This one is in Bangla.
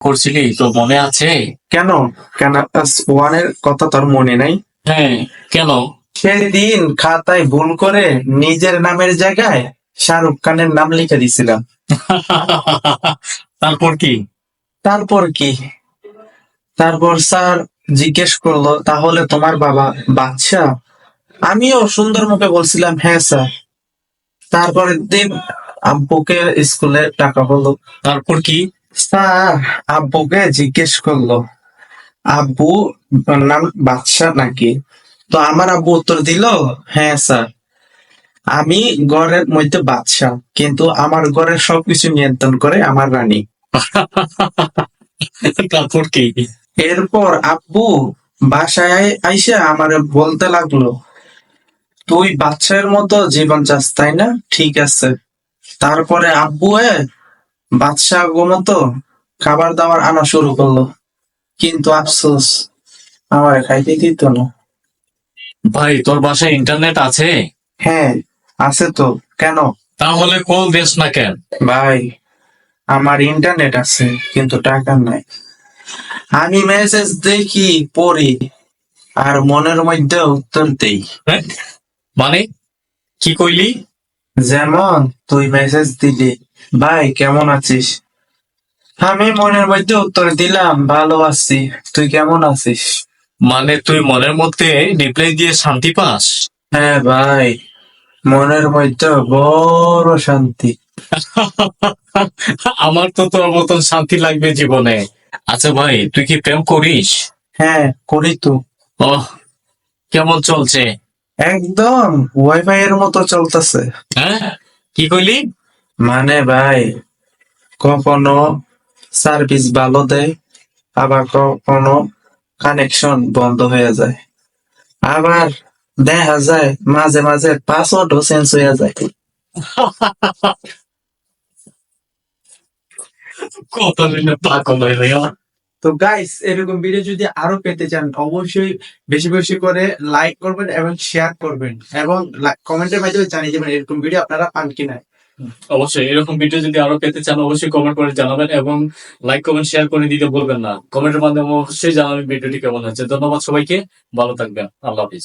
করছিলি তো মনে আছে? কেন? ক্যানাপাস ওয়ানের কথা তোর মনে নাই? হ্যাঁ, কেন? সেদিন খাতায় ভুল করে নিজের নামের জায়গায় শাহরুখ খানের নাম লিখে দিছিলাম। তারপর কি? তারপর কি? তারপর স্যার জিজ্ঞেস করলো, তাহলে তোমার বাবা বাদশা? আমিও সুন্দর মুখে বলছিলাম, হ্যাঁ স্যার। তারপরের দিন আব্বুকে স্কুলে টাকা হলো। তারপর কি? স্যার আব্বুকে জিজ্ঞেস করলো, আব্বু নাম বাদশা নাকি? তো আমার আব্বু উত্তর দিল, হ্যাঁ স্যার, আমি ঘরের মধ্যে বাদশা, কিন্তু আমার ঘরের সবকিছু নিয়ন্ত্রণ করে আমার রানী। তারপর কি? এরপর আব্বু বাসায় আইসা আমারে বলতে লাগলো, তুই বাচ্চার মতো জীবন চাস তাই না, ঠিক আছে। তারপরে আব্বু বাদশা গো মতো খাবার দাবার আনা শুরু করলো, কিন্তু আফসোস আমার খাইতে দিত না। ভাই, তোর বাসায় ইন্টারনেট আছে? হ্যাঁ আছে তো, কেন? তাহলে কল দিস না কেন? ভাই আমার ইন্টারনেট আছে কিন্তু টাকা নাই। আমি মেসেজ দেখি, পড়ি, আর মনের মধ্যে উত্তর দেই। হ্যাঁ? মানে কি কইলি? যেমন তুই মেসেজ দিলি, ভাই কেমন আছিস, আমি মনের মধ্যে উত্তর দিলাম, ভালো আছি, তুই কেমন আছিস? মানে তুই মনের মধ্যে রিপ্লাই দিয়ে শান্তি পাস? হ্যাঁ ভাই, মনের মধ্যে বড় শান্তি। আমার তো তোর মতন শান্তি লাগবে জীবনে। আচ্ছা ভাই, তুই কি প্রেম করিস? হ্যাঁ করি তো। ওহ, কেমন চলছে? একদম ওয়াইফাই এর মতো চলতেছে। হ্যাঁ, কি কইলি? মানে ভাই, কখনো সার্ভিস ভালো দেয়, আবার কখনো কানেকশন বন্ধ হয়ে যায়, আবার দেখা যায় মাঝে মাঝে পাসওয়ার্ডও চেঞ্জ হয়ে যায়। কত দিনে পাগল হইলে আমার। তো গাইস, এরকম ভিডিও যদি আরো পেতে চান অবশ্যই বেশি বেশি করে লাইক করবেন এবং শেয়ার করবেন, এবং কমেন্টের মাধ্যমে জানিয়ে দেবেন এরকম ভিডিও আপনারা পান কিনা। অবশ্যই এরকম ভিডিও যদি আরো পেতে চান অবশ্যই কমেন্ট করে জানাবেন, এবং লাইক কমেন্ট শেয়ার করে দিতে ভুলবেন না। কমেন্টের মাধ্যমে অবশ্যই জানাবেন ভিডিওটি কেমন হচ্ছে। ধন্যবাদ সবাইকে, ভালো থাকবেন, আল্লাহ হাফিজ।